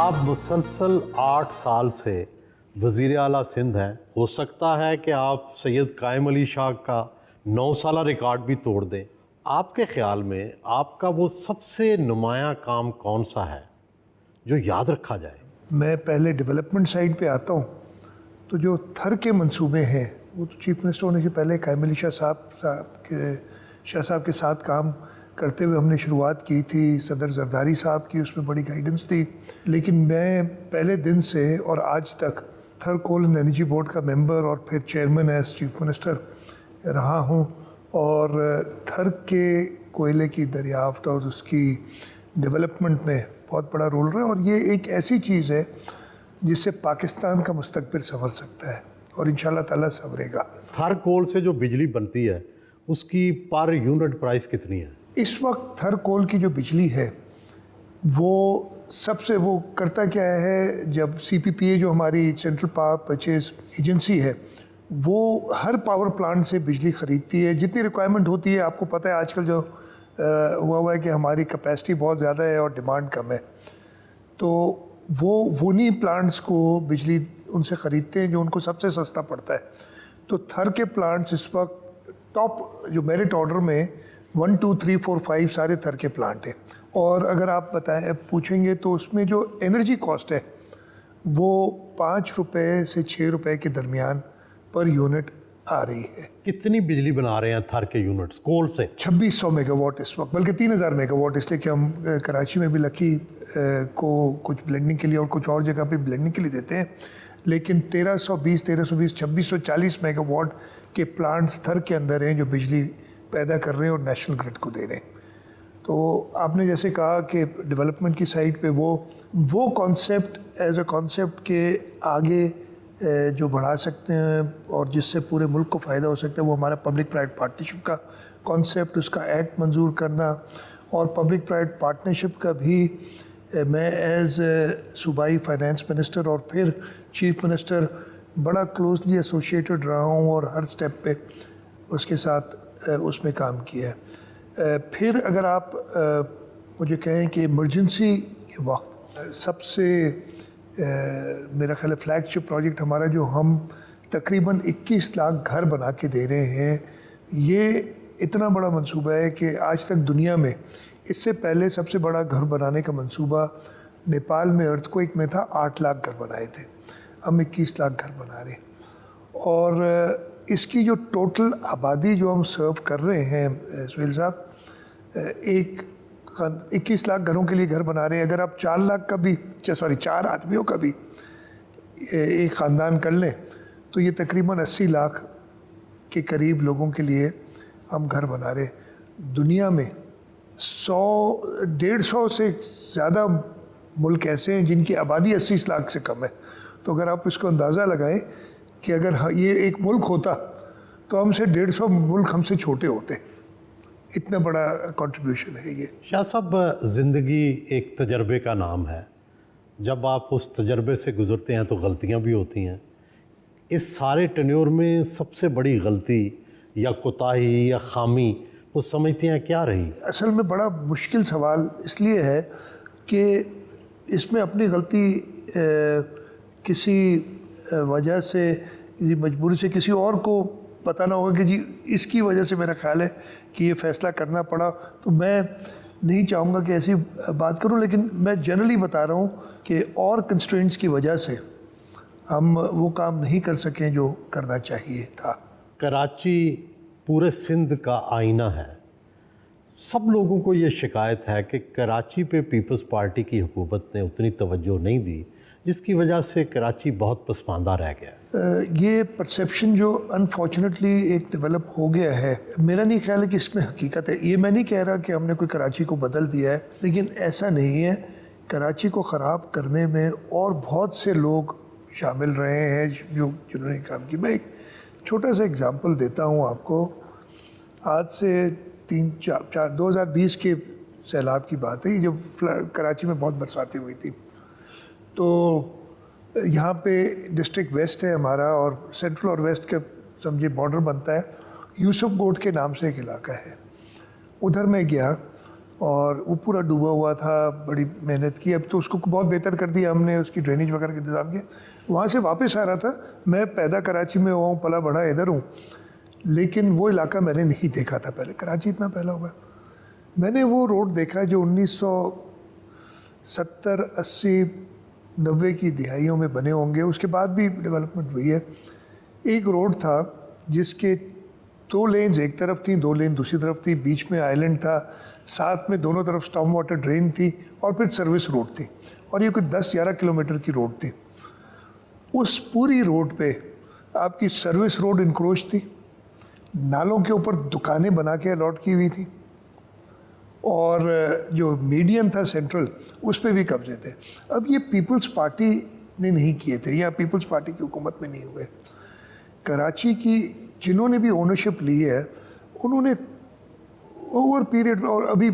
آپ مسلسل 8 سال سے وزیر اعلیٰ سندھ ہیں. ہو سکتا ہے کہ آپ سید قائم علی شاہ کا 9 سالہ ریکارڈ بھی توڑ دیں. آپ کے خیال میں آپ کا وہ سب سے نمایاں کام کون سا ہے جو یاد رکھا جائے؟ میں پہلے ڈیولپمنٹ سائڈ پہ آتا ہوں تو جو تھر کے منصوبے ہیں وہ تو چیف منسٹر ہونے سے پہلے قائم علی شاہ صاحب کے ساتھ کام کرتے ہوئے ہم نے شروعات کی تھی. صدر زرداری صاحب کی اس میں بڑی گائیڈنس تھی. لیکن میں پہلے دن سے اور آج تک تھر کول اینڈ انرجی بورڈ کا ممبر اور پھر چیئرمین ایز چیف منسٹر رہا ہوں. اور تھر کے کوئلے کی دریافت اور اس کی ڈیولپمنٹ میں بہت بڑا رول رہا ہے. اور یہ ایک ایسی چیز ہے جس سے پاکستان کا مستقبل سنور سکتا ہے اور انشاءاللہ تعالیٰ سنورے گا. تھر کول سے جو بجلی بنتی ہے اس کی پر یونٹ پرائس کتنی ہے؟ اس وقت تھر کول کی جو بجلی ہے وہ سب سے وہ کرتا کیا ہے، جب سی پی پی اے جو ہماری سینٹرل پاور پرچیز ایجنسی ہے وہ ہر پاور پلانٹ سے بجلی خریدتی ہے جتنی ریکوائرمنٹ ہوتی ہے. آپ کو پتہ ہے آج کل جو ہوا ہے کہ ہماری کیپیسٹی بہت زیادہ ہے اور ڈیمانڈ کم ہے، تو وہ انہی پلانٹس کو بجلی ان سے خریدتے ہیں جو ان کو سب سے سستا پڑتا ہے. تو تھر کے پلانٹس اس وقت ٹاپ جو میرٹ آرڈر میں 1 2 3 4 5 سارے تھر کے پلانٹ ہیں. اور اگر آپ پوچھیں گے تو اس میں جو انرجی کاسٹ ہے وہ 5 روپے سے 6 روپے کے درمیان پر یونٹ آ رہی ہے. کتنی بجلی بنا رہے ہیں تھر کے یونٹس کول سے؟ 2600 میگا واٹ اس وقت، بلکہ 3000 میگا واٹ، اس لیے کہ ہم کراچی میں بھی لکی کو کچھ بلینڈنگ کے لیے اور کچھ اور جگہ پہ بلینڈنگ کے لیے دیتے ہیں. لیکن 1320 2640 میگا واٹ کے پلانٹس تھر کے اندر ہیں جو بجلی پیدا کر رہے ہیں اور نیشنل گرڈ کو دے رہے ہیں. تو آپ نے جیسے کہا کہ ڈیولپمنٹ کی سائڈ پہ وہ کانسیپٹ ایز اے کانسیپٹ کے آگے جو بڑھا سکتے ہیں اور جس سے پورے ملک کو فائدہ ہو سکتا ہے وہ ہمارا پبلک پرائیویٹ پارٹنرشپ کا کانسیپٹ، اس کا ایکٹ منظور کرنا. اور پبلک پرائیویٹ پارٹنرشپ کا بھی میں ایز صوبائی فائنانس منسٹر اور پھر چیف منسٹر بڑا کلوزلی ایسوسیٹڈ رہا ہوں اور ہر سٹیپ پہ اس کے ساتھ اس میں کام کیا ہے. پھر اگر آپ مجھے کہیں کہ ایمرجنسی کے وقت سب سے میرا خیال ہے فلیگ شپ پروجیکٹ ہمارا جو ہم تقریباً 21 لاکھ گھر بنا کے دے رہے ہیں، یہ اتنا بڑا منصوبہ ہے کہ آج تک دنیا میں اس سے پہلے سب سے بڑا گھر بنانے کا منصوبہ نیپال میں ارتھکویک میں تھا. 8 لاکھ گھر بنائے تھے، ہم 21 لاکھ گھر بنا رہے ہیں. اور اس کی جو ٹوٹل آبادی جو ہم سرو کر رہے ہیں سہیل صاحب، 21 لاکھ گھروں کے لیے گھر بنا رہے ہیں. اگر آپ 4 لاکھ کا بھی 4 آدمیوں کا بھی ایک خاندان کر لیں تو یہ تقریباً 80 لاکھ کے قریب لوگوں کے لیے ہم گھر بنا رہے ہیں. دنیا میں 100-150 سے زیادہ ملک ایسے ہیں جن کی آبادی 80 لاکھ سے کم ہے. تو اگر آپ اس کو اندازہ لگائیں کہ اگر یہ ایک ملک ہوتا تو ہم سے 150 ملک ہم سے چھوٹے ہوتے. اتنا بڑا کنٹریبیوشن ہے یہ. شاہ صاحب، زندگی ایک تجربے کا نام ہے. جب آپ اس تجربے سے گزرتے ہیں تو غلطیاں بھی ہوتی ہیں. اس سارے ٹینیور میں سب سے بڑی غلطی یا کوتاہی یا خامی وہ سمجھتے ہیں کیا رہی؟ اصل میں بڑا مشکل سوال اس لیے ہے کہ اس میں اپنی غلطی کسی وجہ سے، کسی مجبوری سے کسی اور کو پتہ نہ ہوگا کہ جی اس کی وجہ سے میرا خیال ہے کہ یہ فیصلہ کرنا پڑا. تو میں نہیں چاہوں گا کہ ایسی بات کروں، لیکن میں جنرلی بتا رہا ہوں کہ اور کنسٹرینٹس کی وجہ سے ہم وہ کام نہیں کر سکیں جو کرنا چاہیے تھا. کراچی پورے سندھ کا آئینہ ہے. سب لوگوں کو یہ شکایت ہے کہ کراچی پہ پیپلز پارٹی کی حکومت نے اتنی توجہ نہیں دی، جس کی وجہ سے کراچی بہت پسماندہ رہ گیا. یہ پرسیپشن جو انفارچونیٹلی ایک ڈیولپ ہو گیا ہے، میرا نہیں خیال ہے کہ اس میں حقیقت ہے. یہ میں نہیں کہہ رہا کہ ہم نے کوئی کراچی کو بدل دیا ہے، لیکن ایسا نہیں ہے. کراچی کو خراب کرنے میں اور بہت سے لوگ شامل رہے ہیں جنہوں نے کام کی. میں ایک چھوٹا سا اگزامپل دیتا ہوں آپ کو. آج سے 2020 کے سیلاب کی بات ہے جب کراچی میں بہت برساتیں ہوئی تھیں. تو یہاں پہ ڈسٹرکٹ ویسٹ ہے ہمارا اور سینٹرل اور ویسٹ کا سمجھے بارڈر بنتا ہے. یوسف گوٹ کے نام سے ایک علاقہ ہے. ادھر میں گیا اور وہ پورا ڈوبا ہوا تھا, بڑی محنت کی. اب تو اس کو بہت بہتر کر دیا ہم نے, اس کی ڈرینیج وغیرہ کا انتظام کیا. وہاں سے واپس آ رہا تھا, میں پیدا کراچی میں ہوا ہوں, پلا بڑھا ادھر ہوں, لیکن وہ علاقہ میں نے نہیں دیکھا تھا پہلے. کراچی اتنا پھیلا ہوا ہے. میں نے وہ روڈ دیکھا جو 1970 80 90 کی دہائیوں میں بنے ہوں گے, اس کے بعد بھی ڈیولپمنٹ ہوئی ہے. ایک روڈ تھا جس کے 2 لینز ایک طرف تھیں, 2 لین دوسری طرف تھی, بیچ میں آئلینڈ تھا, ساتھ میں دونوں طرف اسٹارم واٹر ڈرین تھی, اور پھر سروس روڈ تھی, اور یہ کوئی 10-11 کلومیٹر کی روڈ تھی. اس پوری روڈ پہ آپ کی سروس روڈ انکروچ تھی, نالوں کے اوپر دکانیں بنا کے الاٹ کی ہوئی تھی, اور جو میڈین تھا سینٹرل, اس پہ بھی قبضے تھے. اب یہ پیپلز پارٹی نے نہیں کیے تھے, یا پیپلز پارٹی کی حکومت میں نہیں ہوئے. کراچی کی جنہوں نے بھی اونرشپ لی ہے, انہوں نے اوور پیریڈ, اور ابھی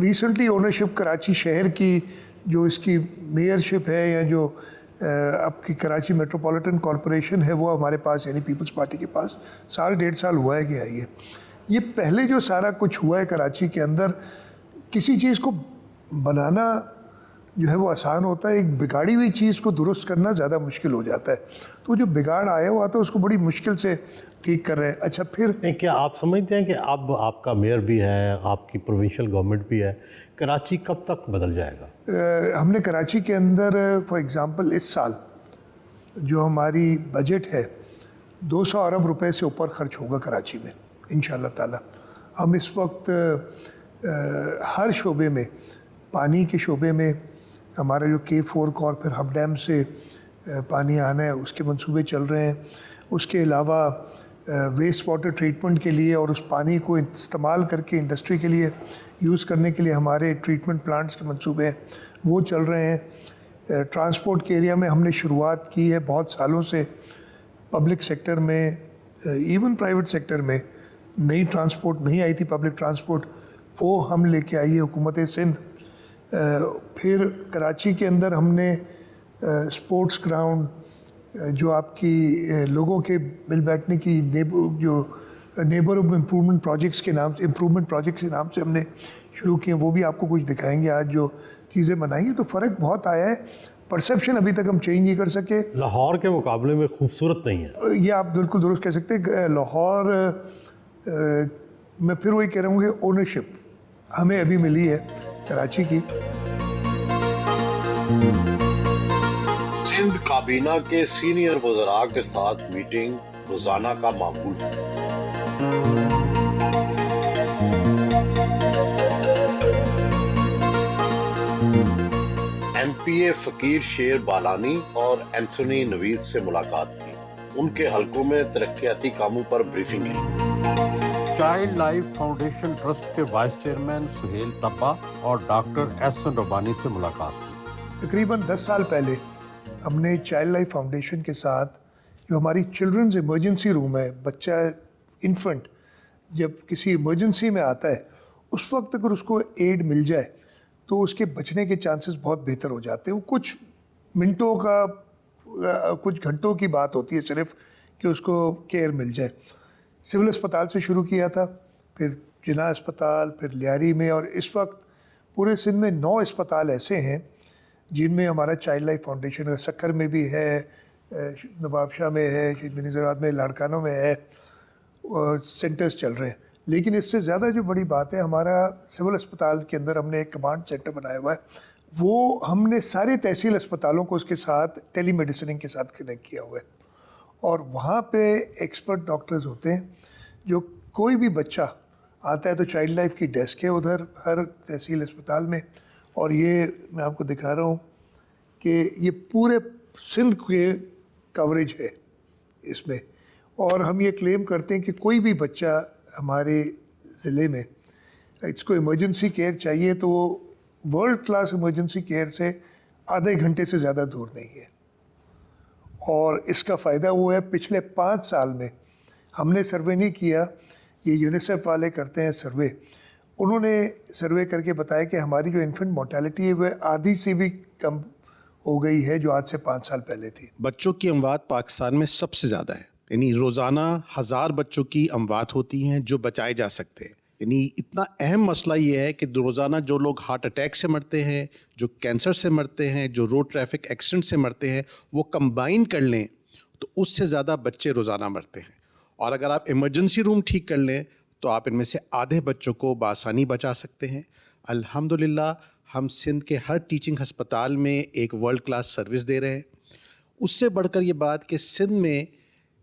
ریسنٹلی اونرشپ کراچی شہر کی جو اس کی میئرشپ ہے, یا جو آپ کی کراچی میٹروپولیٹن کارپوریشن ہے, وہ ہمارے پاس, یعنی پیپلز پارٹی کے پاس 1.5 سال ہوا ہے کہ ہے. یہ پہلے جو سارا کچھ ہوا ہے کراچی کے اندر, کسی چیز کو بنانا جو ہے وہ آسان ہوتا ہے, ایک بگاڑی ہوئی چیز کو درست کرنا زیادہ مشکل ہو جاتا ہے. تو جو بگاڑ آیا ہوا تھا اس کو بڑی مشکل سے ٹھیک کر رہے ہیں. اچھا پھر کیا آپ سمجھتے ہیں کہ اب آپ کا میئر بھی ہے, آپ کی پروونشل گورنمنٹ بھی ہے, کراچی کب تک بدل جائے گا؟ ہم نے کراچی کے اندر فار ایگزامپل اس سال جو ہماری بجٹ ہے 200 ارب روپے سے اوپر خرچ ہوگا کراچی میں انشاءاللہ تعالی. ہم اس وقت ہر شعبے میں, پانی کے شعبے میں ہمارا جو K4 اور پھر ہب ڈیم سے پانی آنا ہے اس کے منصوبے چل رہے ہیں. اس کے علاوہ ویسٹ واٹر ٹریٹمنٹ کے لیے اور اس پانی کو استعمال کر کے انڈسٹری کے لیے یوز کرنے کے لیے ہمارے ٹریٹمنٹ پلانٹس کے منصوبے ہیں, وہ چل رہے ہیں. ٹرانسپورٹ کے ایریا میں ہم نے شروعات کی ہے بہت سالوں سے. پبلک سیکٹر میں, ایون پرائیویٹ سیکٹر میں نئی ٹرانسپورٹ نہیں آئی تھی, پبلک ٹرانسپورٹ, وہ ہم لے کے آئی ہے حکومت سندھ. پھر کراچی کے اندر ہم نے سپورٹس گراؤنڈ جو آپ کی لوگوں کے مل بیٹھنے کی جو نیبر امپرومنٹ پروجیکٹس کے نام سے, امپرومنٹ پروجیکٹس کے نام سے ہم نے شروع کیے, وہ بھی آپ کو کچھ دکھائیں گے آج جو چیزیں بنائی ہیں. تو فرق بہت آیا ہے. پرسیپشن ابھی تک ہم چینج نہیں کر سکے. لاہور کے مقابلے میں خوبصورت نہیں ہے, یہ آپ بالکل درست کہہ سکتے ہیں. لاہور میں پھر وہی کہہ رہا ہوں کہ اونرشپ ہمیں ابھی ملی ہے کراچی کی. سندھ کابینہ کے سینئر وزراء کے ساتھ میٹنگ روزانہ کا معمول. ایم پی اے فقیر شیر بالانی اور اینتھونی نویز سے ملاقات کی, ان کے حلقوں میں ترقیاتی کاموں پر بریفنگ لی. چائلڈ لائف فاؤنڈیشن ٹرسٹ کے وائس چیئرمین سہیل ٹبا اور ڈاکٹر احسن ربانی سے ملاقات کی. تقریباً 10 سال پہلے ہم نے چائلڈ لائف فاؤنڈیشن کے ساتھ جو ہماری چلڈرنز ایمرجنسی روم ہے, بچہ انفنٹ جب کسی ایمرجنسی میں آتا ہے اس وقت اگر اس کو ایڈ مل جائے تو اس کے بچنے کے چانسز بہت بہتر ہو جاتے ہیں. وہ کچھ منٹوں کا, کچھ گھنٹوں کی بات ہوتی ہے صرف کہ اس کو کیئر مل جائے. سول اسپتال سے شروع کیا تھا, پھر جناح اسپتال, پھر لیاری میں, اور اس وقت پورے سندھ میں 9 اسپتال ایسے ہیں جن میں ہمارا چائلڈ لائف فاؤنڈیشن ہے. سکھر میں بھی ہے, نواب شاہ میں ہے, شہید بنظیرآباد میں, لاڑکانوں میں ہے, سینٹرز چل رہے ہیں. لیکن اس سے زیادہ جو بڑی بات ہے, ہمارا سول اسپتال کے اندر ہم نے ایک کمانڈ سینٹر بنایا ہوا ہے. وہ ہم نے سارے تحصیل اسپتالوں کو اس کے ساتھ ٹیلی میڈیسننگ کے ساتھ کنیکٹ کیا ہوا ہے, اور وہاں پہ ایکسپرٹ ڈاکٹرز ہوتے ہیں. جو کوئی بھی بچہ آتا ہے تو چائلڈ لائف کی ڈیسک ہے ادھر ہر تحصیل اسپتال میں, اور یہ میں آپ کو دکھا رہا ہوں کہ یہ پورے سندھ کے کوریج ہے اس میں. اور ہم یہ کلیم کرتے ہیں کہ کوئی بھی بچہ ہمارے ضلع میں اس کو ایمرجنسی کیئر چاہیے تو وہ ورلڈ کلاس ایمرجنسی کیئر سے آدھے گھنٹے سے زیادہ دور نہیں ہے. اور اس کا فائدہ وہ ہے, پچھلے 5 سال میں ہم نے سروے نہیں کیا, یہ یونیسیف والے کرتے ہیں سروے. انہوں نے سروے کر کے بتایا کہ ہماری جو انفنٹ مورٹیلٹی ہے وہ آدھی سے بھی کم ہو گئی ہے جو آج سے 5 سال پہلے تھی. بچوں کی اموات پاکستان میں سب سے زیادہ ہے, یعنی روزانہ 1000 بچوں کی اموات ہوتی ہیں جو بچائے جا سکتے ہیں. یعنی اتنا اہم مسئلہ یہ ہے کہ روزانہ جو لوگ ہارٹ اٹیک سے مرتے ہیں، جو کینسر سے مرتے ہیں، جو روڈ ٹریفک ایکسیڈنٹ سے مرتے ہیں، وہ کمبائن کر لیں تو اس سے زیادہ بچے روزانہ مرتے ہیں. اور اگر آپ ایمرجنسی روم ٹھیک کر لیں تو آپ ان میں سے آدھے بچوں کو بآسانی بچا سکتے ہیں. الحمدللہ ہم سندھ کے ہر ٹیچنگ ہسپتال میں ایک ورلڈ کلاس سروس دے رہے ہیں. اس سے بڑھ کر یہ بات کہ سندھ میں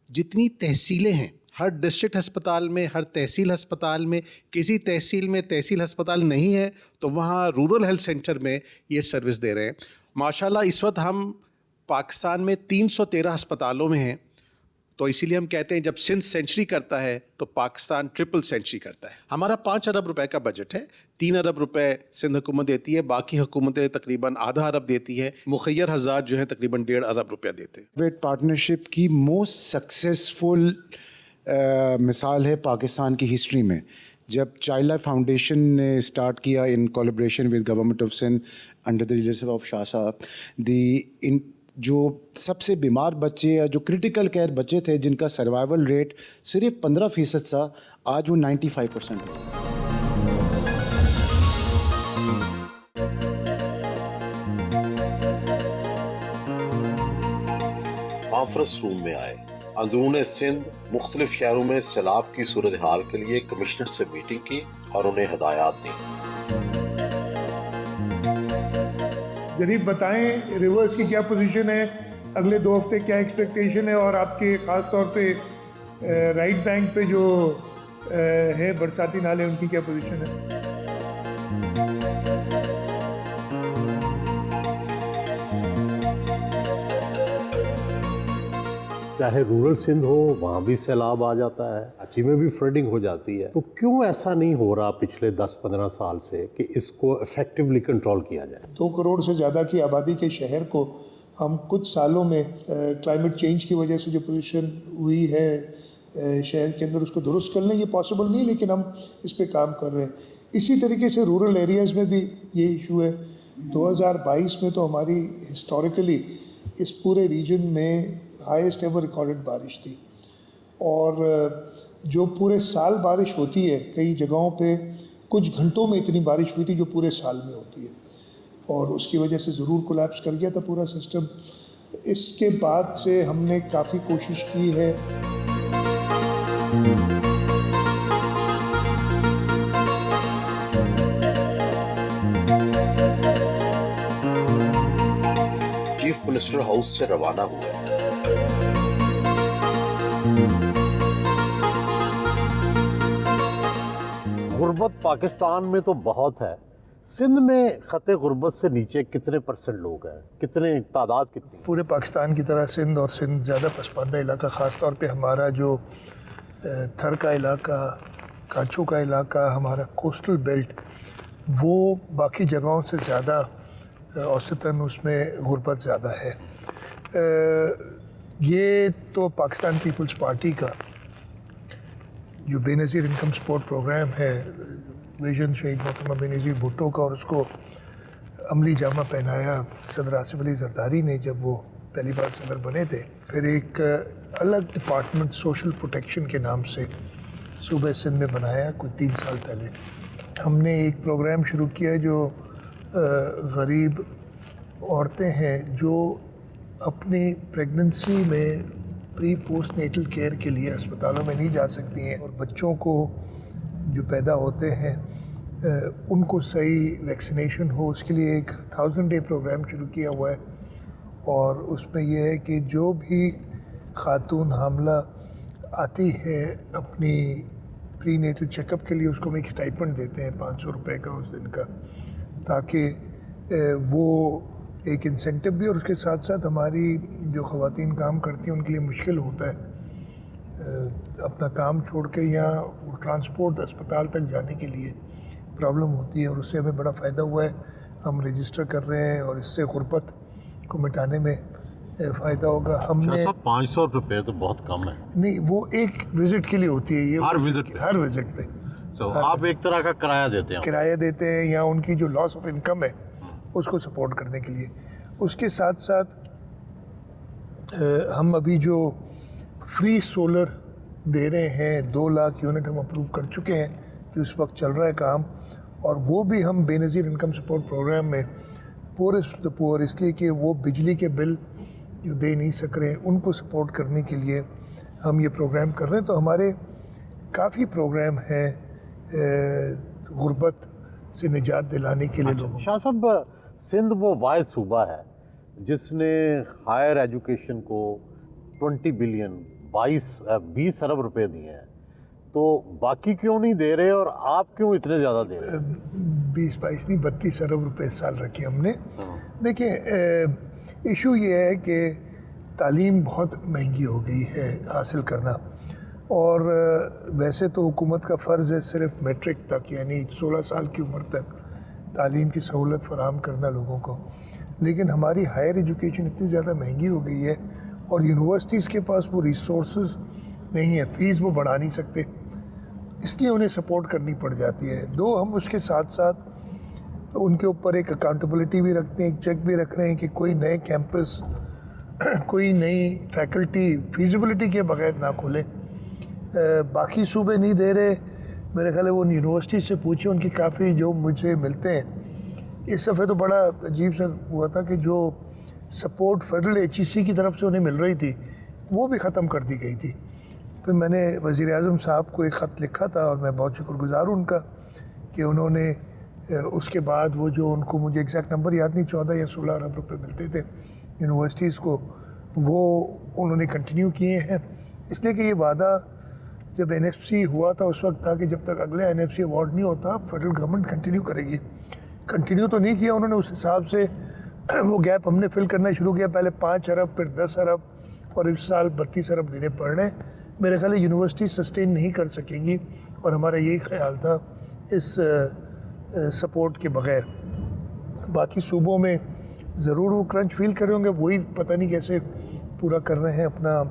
جتنی تحصیلیں ہیں، ہر ڈسٹرکٹ ہسپتال میں، ہر تحصیل ہسپتال میں، کسی تحصیل میں تحصیل ہسپتال نہیں ہے تو وہاں رورل ہیلتھ سینٹر میں یہ سروس دے رہے ہیں. ماشاءاللہ اس وقت ہم پاکستان میں 313 ہسپتالوں میں ہیں. تو اسی لیے ہم کہتے ہیں جب سندھ سینچری کرتا ہے تو پاکستان ٹرپل سینچری کرتا ہے. ہمارا 5 ارب روپے کا بجٹ ہے. 3 ارب روپے سندھ حکومت دیتی ہے، باقی حکومتیں تقریباً آدھا ارب دیتی ہے. مخیر حضرات جو ہیں تقریباً 1.5 ارب روپیہ دیتے ہیں. ویٹ پارٹنرشپ کی موسٹ سکسیزفل مثال ہے پاکستان کی ہسٹری میں. جب چائلڈ لائف فاؤنڈیشن نے اسٹارٹ کیا in collaboration with government of Sindh under the leadership of Shah صاحب، جو سب سے بیمار بچے یا جو کرٹیکل کیئر بچے تھے جن کا سروائیول ریٹ صرف 15% تھا، آج وہ 95% ہے. کانفرنس روم میں آئے. اندرون سندھ مختلف شہروں میں سیلاب کی صورتحال کے لیے کمشنر سے میٹنگ کی اور انہیں ہدایات دی. ظریف بتائیں ریورس کی کیا پوزیشن ہے، اگلے 2 ہفتے کیا ایکسپیکٹیشن ہے، اور آپ کے خاص طور پہ رائٹ بینک پہ جو ہے برساتی نالے ان کی کیا پوزیشن ہے؟ چاہے رورل سندھ ہو وہاں بھی سیلاب آ جاتا ہے، کراچی میں بھی فلڈنگ ہو جاتی ہے. تو کیوں ایسا نہیں ہو رہا پچھلے 10-15 سال سے کہ اس کو افیکٹولی کنٹرول کیا جائے؟ 2 کروڑ سے زیادہ کی آبادی کے شہر کو ہم کچھ سالوں میں کلائمیٹ چینج کی وجہ سے جو پوزیشن ہوئی ہے شہر کے اندر اس کو درست کر لیں. یہ پاسبل نہیں، لیکن ہم اس پہ کام کر رہے ہیں. اسی طریقے سے رورل ایریاز میں بھی یہ ایشو ہے. 2022 میں تو ہماری ہسٹوریکلی اس پورے ریجن میں ہائیسٹ ایور ریکارڈڈ بارش تھی، اور جو پورے سال بارش ہوتی ہے کئی جگہوں پہ کچھ گھنٹوں میں اتنی بارش ہوئی تھی جو پورے سال میں ہوتی ہے، اور اس کی وجہ سے ضرور کولیپس کر گیا تھا پورا سسٹم. اس کے بعد سے ہم نے کافی کوشش کی ہے. چیف منسٹر ہاؤس سے روانہ ہوئے. غربت پاکستان میں تو بہت ہے. سندھ میں خط غربت سے نیچے کتنے % لوگ ہیں؟ کتنے تعداد کتنی؟ پورے پاکستان کی طرح سندھ، اور سندھ زیادہ پسماندہ علاقہ، خاص طور پہ ہمارا جو تھر کا علاقہ، کانچو کا علاقہ، ہمارا کوسٹل بیلٹ، وہ باقی جگہوں سے زیادہ اوسطاً اس میں غربت زیادہ ہے. یہ تو پاکستان پیپلز پارٹی کا جو بے نظیر انکم سپورٹ پروگرام ہے، ویژن شہید محترمہ بے نظیر بھٹو کا، اور اس کو عملی جامہ پہنایا صدر آصف علی زرداری نے جب وہ پہلی بار صدر بنے تھے. پھر ایک الگ ڈپارٹمنٹ سوشل پروٹیکشن کے نام سے صوبہ سندھ میں بنایا کوئی 3 سال پہلے. ہم نے ایک پروگرام شروع کیا جو غریب عورتیں ہیں جو اپنی پریگننسی میں پری پوسٹ نیٹل کیئر کے لیے اسپتالوں میں نہیں جا سکتی ہیں، اور بچوں کو جو پیدا ہوتے ہیں ان کو صحیح ویکسینیشن ہو، اس کے لیے ایک 1000 ڈے پروگرام شروع کیا ہوا ہے. اور اس میں یہ ہے کہ جو بھی خاتون حاملہ آتی ہے اپنی پری نیٹل چیک اپ کے لیے، اس کو ہم ایک اسٹائپنڈ دیتے ہیں 500 روپے کا اس دن کا، تاکہ وہ ایک انسینٹو بھی، اور اس کے ساتھ ساتھ ہماری جو خواتین کام کرتی ہیں ان کے لیے مشکل ہوتا ہے اپنا کام چھوڑ کے، یا ٹرانسپورٹ اسپتال تک جانے کے لیے پرابلم ہوتی ہے، اور اس سے ہمیں بڑا فائدہ ہوا ہے. ہم رجسٹر کر رہے ہیں اور اس سے غربت کو مٹانے میں فائدہ ہوگا. ہم نے 500 روپے تو بہت کم ہے. نہیں، وہ ایک وزٹ کے لیے ہوتی ہے، یہ ہر وزٹ پہ تو آپ ایک طرح کا کرایہ دیتے ہیں، کرایہ دیتے ہیں، یا ان کی جو لاس آف انکم ہے اس کو سپورٹ کرنے کے لیے. اس کے ساتھ ساتھ ہم ابھی جو فری سولر دے رہے ہیں 2 لاکھ یونٹ ہم اپروو کر چکے ہیں جو اس وقت چل رہا ہے کام، اور وہ بھی ہم بے نظیر انکم سپورٹ پروگرام میں پورسٹ دا پور، اس لیے کہ وہ بجلی کے بل جو دے نہیں سک رہے ہیں ان کو سپورٹ کرنے کے لیے ہم یہ پروگرام کر رہے ہیں. تو ہمارے کافی پروگرام ہیں غربت سے نجات دلانے کے لیے لوگوں. شاہ صاحب، سندھ وہ واحد صوبہ ہے جس نے ہائر ایجوکیشن کو 20 بلین 20 ارب روپے دیے ہیں، تو باقی کیوں نہیں دے رہے اور آپ کیوں اتنے زیادہ دے رہے ہیں؟ 20-22 نہیں 32 ارب روپے اس سال رکھے ہم نے. دیکھیں ایشو یہ ہے کہ تعلیم بہت مہنگی ہو گئی ہے حاصل کرنا، اور ویسے تو حکومت کا فرض ہے صرف میٹرک تک، یعنی 16 سال کی عمر تک تعلیم کی سہولت فراہم کرنا لوگوں کو، لیکن ہماری ہائر ایجوکیشن اتنی زیادہ مہنگی ہو گئی ہے اور یونیورسٹیز کے پاس وہ ریسورسز نہیں ہے، فیس وہ بڑھا نہیں سکتے، اس لیے انہیں سپورٹ کرنی پڑ جاتی ہے. دو ہم اس کے ساتھ ساتھ ان کے اوپر ایک اکاؤنٹیبلٹی بھی رکھتے ہیں، ایک چیک بھی رکھ رہے ہیں کہ کوئی نئے کیمپس، کوئی نئی فیکلٹی فیزیبلٹی کے بغیر نہ کھولے. باقی صوبے نہیں دے رہے، میرے خیال ہے وہ یونیورسٹی سے پوچھیں، ان کی کافی جو مجھ سے ملتے ہیں. اس دفعہ تو بڑا عجیب سا ہوا تھا کہ جو سپورٹ فیڈرل HEC کی طرف سے انہیں مل رہی تھی وہ بھی ختم کر دی گئی تھی. پھر میں نے وزیر اعظم صاحب کو ایک خط لکھا تھا اور میں بہت شکر گزار ہوں ان کا کہ انہوں نے اس کے بعد وہ جو ان کو مجھے ایگزیکٹ نمبر یاد نہیں 14 یا 16 ارب روپے ملتے تھے یونیورسٹیز کو، وہ انہوں نے کنٹینیو کیے ہیں. اس لیے کہ یہ وعدہ جب NFC ہوا تھا اس وقت تھا کہ جب تک اگلے NFC ایوارڈ نہیں ہوتا فیڈرل گورنمنٹ کنٹینیو کرے گی. کنٹینیو تو نہیں کیا انہوں نے، اس حساب سے وہ گیپ ہم نے فل کرنا شروع کیا، پہلے 5 ارب پھر 10 ارب اور اس سال 32 ارب دینے پڑ رہے ہیں. میرے خیال ہے یونیورسٹی سسٹین نہیں کر سکیں گی، اور ہمارا یہی خیال تھا اس سپورٹ کے بغیر. باقی صوبوں میں ضرور وہ کرنچ فیل کر رہے ہوں گے، وہی پتہ نہیں کیسے پورا کر رہے ہیں اپنا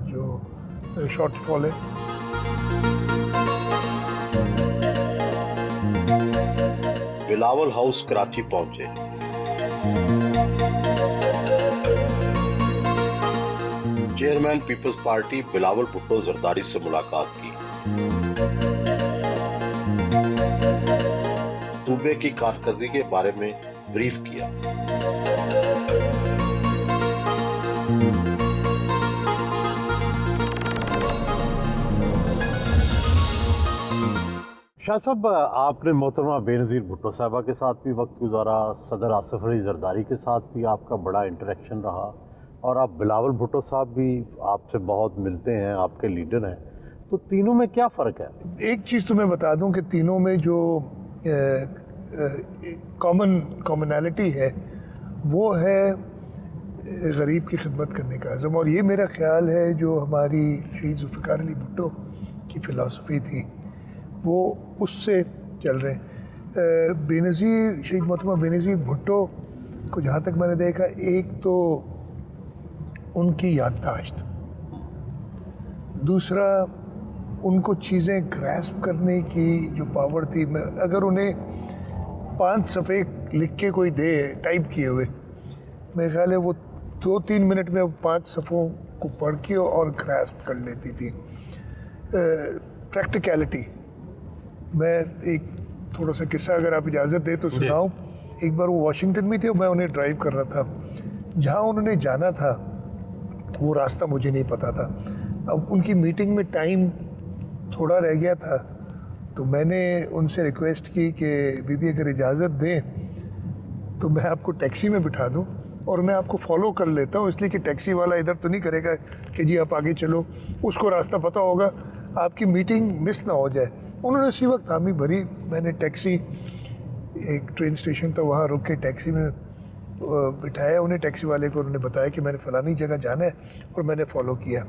جو شارٹ فال ہے. بلاول ہاؤس کراچی پہنچے. چیئرمین پیپلز پارٹی بلاول بھٹو زرداری سے ملاقات کی. صوبے کی کارکردگی کے بارے میں بریف کیا. شاہ صاحب، آپ نے محترمہ بے نظیر بھٹو صاحبہ کے ساتھ بھی وقت گزارا، صدر آصف علی زرداری کے ساتھ بھی آپ کا بڑا انٹریکشن رہا، اور آپ بلاول بھٹو صاحب بھی آپ سے بہت ملتے ہیں، آپ کے لیڈر ہیں، تو تینوں میں کیا فرق ہے؟ ایک چیز تو میں بتا دوں کہ تینوں میں جو کامنالٹی ہے وہ ہے غریب کی خدمت کرنے کا عزم، اور یہ میرا خیال ہے جو ہماری شہید ذوالفقار علی بھٹو کی فلاسفی تھی وہ اس سے چل رہے ہیں. بے نظیر شہید محترمہ بے نظیر بھٹو کو جہاں تک میں نے دیکھا، ایک تو ان کی یادداشت، دوسرا ان کو چیزیں گریسپ کرنے کی جو پاور تھی. میں اگر انہیں 5 صفحے لکھ کے کوئی دے ٹائپ کیے ہوئے، میرے خیال ہے وہ 2-3 منٹ میں 5 صفحوں کو پڑھ کے اور گریسپ کر لیتی تھی. پریکٹیکلٹی، میں ایک تھوڑا سا قصہ اگر آپ اجازت دیں تو سناؤں. ایک بار وہ واشنگٹن میں تھے اور میں انہیں ڈرائیو کر رہا تھا. جہاں انہوں نے جانا تھا وہ راستہ مجھے نہیں پتا تھا. اب ان کی میٹنگ میں ٹائم تھوڑا رہ گیا تھا، تو میں نے ان سے ریکویسٹ کی کہ بی بی اگر اجازت دیں تو میں آپ کو ٹیکسی میں بٹھا دوں اور میں آپ کو فالو کر لیتا ہوں، اس لیے کہ ٹیکسی والا ادھر تو نہیں کرے گا کہ جی آپ آگے چلو، اس کو راستہ پتہ ہوگا، آپ کی میٹنگ مس نہ ہو جائے. انہوں نے اسی وقت حامی بھری. میں نے ٹیکسی، ایک ٹرین اسٹیشن تھا وہاں رک کے ٹیکسی میں بٹھایا انہیں. ٹیکسی والے کو انہوں نے بتایا کہ میں نے فلانی جگہ جانا ہے اور میں نے فالو کیا.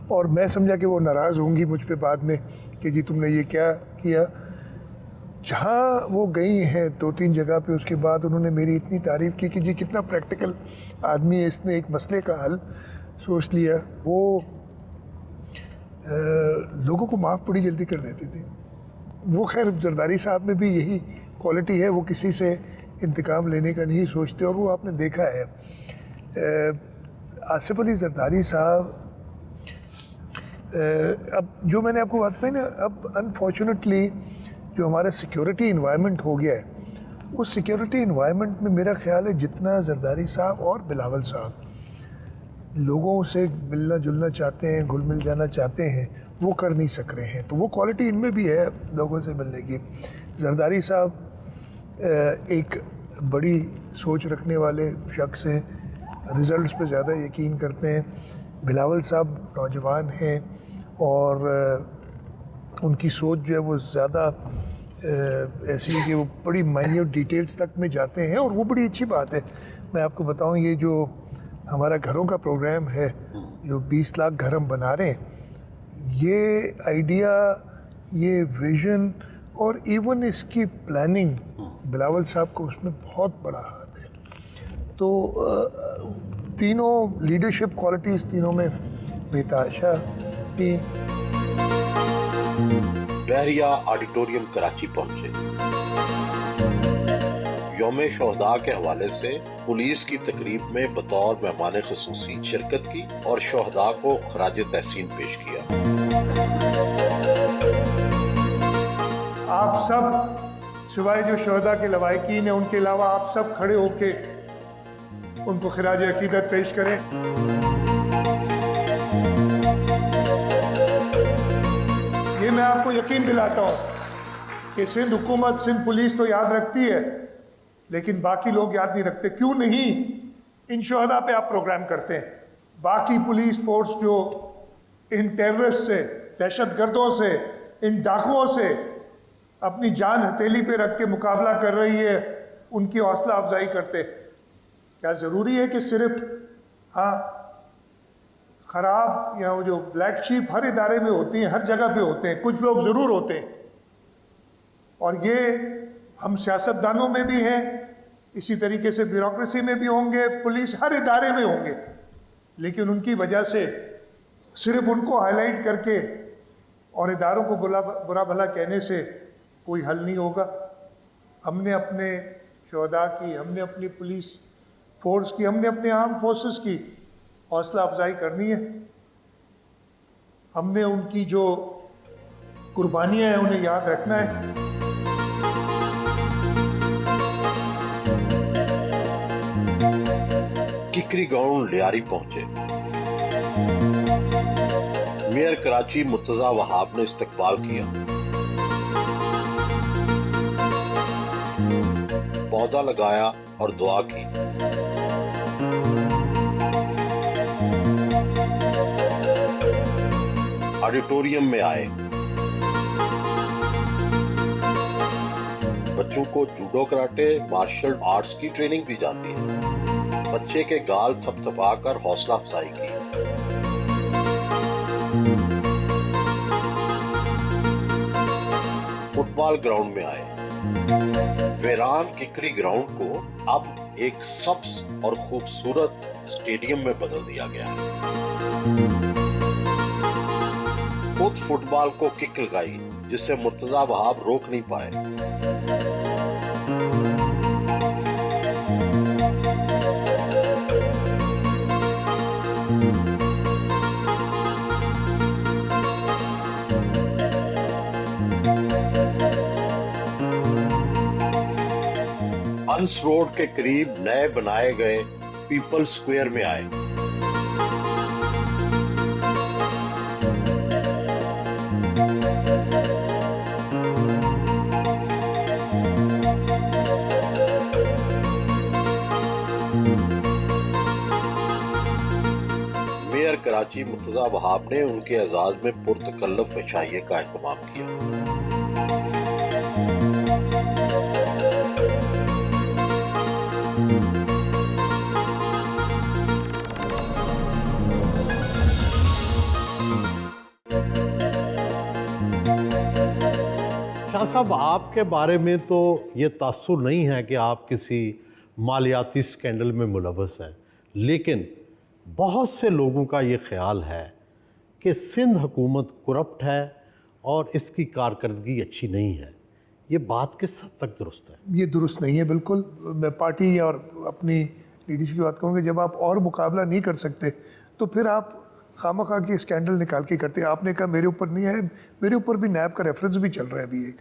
اور میں سمجھا کہ وہ ناراض ہوں گی مجھ پہ بعد میں کہ جی تم نے یہ کیا کیا. جہاں وہ گئی ہیں 2-3 جگہ پہ، اس کے بعد انہوں نے میری اتنی تعریف کی کہ جی کتنا پریکٹیکل آدمی ہے، اس نے ایک مسئلے کا حل سوچ لیا. وہ لوگوں کو معاف بڑی جلدی کر دیتے تھے. وہ خیر زرداری صاحب میں بھی یہی کوالٹی ہے، وہ کسی سے انتقام لینے کا نہیں سوچتے، اور وہ آپ نے دیکھا ہے. آصف علی زرداری صاحب، اب جو میں نے آپ کو بات بتائی نا، اب انفارچونیٹلی جو ہمارا سیکیورٹی انوائرمنٹ ہو گیا ہے، اس سیکیورٹی انوائرمنٹ میں میرا خیال ہے جتنا زرداری صاحب اور بلاول صاحب لوگوں سے ملنا جلنا چاہتے ہیں، گھل مل جانا چاہتے ہیں، وہ کر نہیں سک رہے ہیں. تو وہ کوالٹی ان میں بھی ہے لوگوں سے ملنے کی. زرداری صاحب ایک بڑی سوچ رکھنے والے شخص ہیں، رزلٹس پہ زیادہ یقین کرتے ہیں. بلاول صاحب نوجوان ہیں اور ان کی سوچ جو ہے وہ زیادہ ایسی ہے کہ وہ بڑی مائنیوٹ ڈیٹیلز تک میں جاتے ہیں، اور وہ بڑی اچھی بات ہے. میں آپ کو بتاؤں، یہ جو ہمارا گھروں کا پروگرام ہے، جو 20 لاکھ گھر ہم بنا رہے ہیں، یہ آئیڈیا، یہ ویژن اور ایون اس کی پلاننگ بلاول صاحب کو اس میں بہت بڑا ہاتھ ہے. تو تینوں لیڈرشپ کوالٹیز تینوں میں بےتحاشا تھیں. بحریہ آڈیٹوریم کراچی پہنچے. یوم شہداء کے حوالے سے پولیس کی تقریب میں بطور مہمان خصوصی شرکت کی اور شہداء کو خراج تحسین پیش کیا. آپ سب سوائے جو شہداء کے لواحقین ہیں ان کے علاوہ آپ سب کھڑے ہو کے ان کو خراج عقیدت پیش کریں. یہ میں آپ کو یقین دلاتا ہوں کہ سندھ حکومت، سندھ پولیس تو یاد رکھتی ہے، لیکن باقی لوگ یاد نہیں رکھتے. کیوں نہیں؟ ان شہداء پہ آپ پروگرام کرتے ہیں. باقی پولیس فورس جو ان ٹیررسٹ سے، دہشت گردوں سے، ان ڈاکوؤں سے اپنی جان ہتھیلی پہ رکھ کے مقابلہ کر رہی ہے، ان کی حوصلہ افزائی کرتے. کیا ضروری ہے کہ صرف خراب یا وہ جو بلیک شیپ ہر ادارے میں ہوتی ہیں، ہر جگہ پہ ہوتے ہیں، کچھ لوگ ضرور ہوتے ہیں، اور یہ ہم سیاستدانوں میں بھی ہیں، اسی طریقے سے بیوروکریسی میں بھی ہوں گے، پولیس ہر ادارے میں ہوں گے، لیکن ان کی وجہ سے صرف ان کو ہائی لائٹ کر کے اور اداروں کو برا بھلا کہنے سے کوئی حل نہیں ہوگا. ہم نے اپنے شہداء کی، ہم نے اپنی پولیس فورس کی، ہم نے اپنے آرم فورسز کی حوصلہ افزائی کرنی ہے. ہم نے ان کی جو قربانیاں ہیں انہیں یاد رکھنا ہے. ککری گراؤنڈ لیاری پہنچے. میئر کراچی مرتضی وہاب نے استقبال کیا. پودا لگایا اور دعا کی. آڈیٹوریم میں آئے. بچوں کو جوڈو کراٹے مارشل آرٹس کی ٹریننگ دی جاتی ہے. بچے کے گال تھپ تھپا کر حوصلہ افزائی کی. فٹ بال گراؤنڈ میں آئے. ویران ککری گراؤنڈ کو اب ایک سبز اور خوبصورت اسٹیڈیم میں بدل دیا گیا ہے. خود فٹ بال کو کک لگائی جس سے مرتضی وہاب روک نہیں پائے. ہنس روڈ کے قریب نئے بنائے گئے پیپل سکوئر میں آئے. میئر کراچی مرتضی وہاب نے ان کے اعزاز میں پرتکلف عشائیے کا اہتمام کیا. شاہ صاحب، آپ کے بارے میں تو یہ تاثر نہیں ہے کہ آپ کسی مالیاتی سکینڈل میں ملوث ہیں، لیکن بہت سے لوگوں کا یہ خیال ہے کہ سندھ حکومت کرپٹ ہے اور اس کی کارکردگی اچھی نہیں ہے. یہ بات کس حد تک درست ہے؟ یہ درست نہیں ہے بالکل. میں پارٹی اور اپنی لیڈرشپ کی بات کروں کہ جب آپ اور مقابلہ نہیں کر سکتے تو پھر آپ خواہ خواہ کی اسکینڈل نکال کے کرتے ہیں. آپ نے کہا میرے اوپر نہیں ہے، میرے اوپر بھی نیب کا ریفرنس بھی چل رہا ہے ابھی ایک.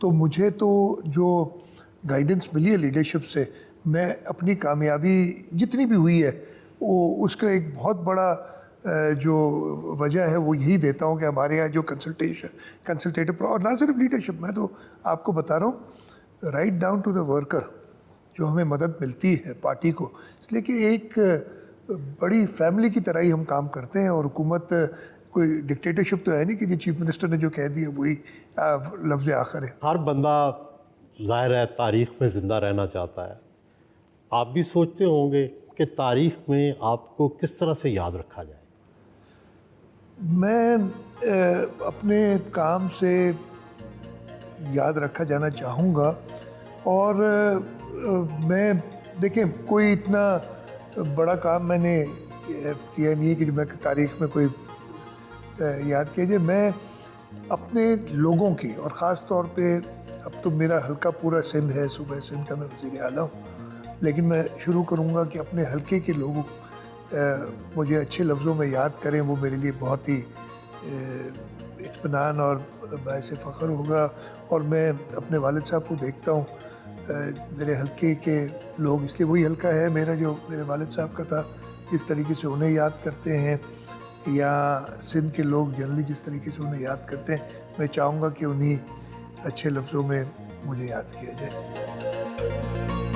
تو مجھے تو جو گائیڈنس ملی ہے لیڈرشپ سے، میں اپنی کامیابی جتنی بھی ہوئی ہے وہ اس کا ایک بہت بڑا جو وجہ ہے وہ یہی دیتا ہوں کہ ہمارے یہاں جو کنسلٹیٹو اور نہ صرف لیڈرشپ، میں تو آپ کو بتا رہا ہوں write down to the worker جو ہمیں مدد ملتی ہے پارٹی کو، اس لیے کہ ایک بڑی فیملی کی طرح ہی ہم کام کرتے ہیں، اور حکومت کوئی ڈکٹیٹرشپ تو ہے نہیں کہ جو چیف منسٹر نے جو کہہ دیا وہی لفظ آخر ہے۔ ہر بندہ ظاہر ہے تاریخ میں زندہ رہنا چاہتا ہے، آپ بھی سوچتے ہوں گے کہ تاریخ میں آپ کو کس طرح سے یاد رکھا جائے؟ میں اپنے کام سے یاد رکھا جانا چاہوں گا، اور میں دیکھیں کوئی اتنا بڑا کام میں نے کیا نہیں ہے کہ جو میں تاریخ میں کوئی یاد کیا جائے۔ میں اپنے لوگوں کی، اور خاص طور پہ اب تو میرا حلقہ پورا سندھ ہے، صوبہ سندھ کا میں وزیر اعلیٰ ہوں، لیکن میں شروع کروں گا کہ اپنے حلقے کے لوگوں مجھے اچھے لفظوں میں یاد کریں، وہ میرے لیے بہت ہی اطمینان اور باعث فخر ہوگا۔ اور میں اپنے والد صاحب کو دیکھتا ہوں، میرے حلقے کے لوگ، اس لیے وہی حلقہ ہے میرا جو میرے والد صاحب کا تھا، جس طریقے سے انہیں یاد کرتے ہیں، یا سندھ کے لوگ جنرلی جس طریقے سے انہیں یاد کرتے ہیں، میں چاہوں گا کہ انہیں اچھے لفظوں میں مجھے یاد کیا جائے۔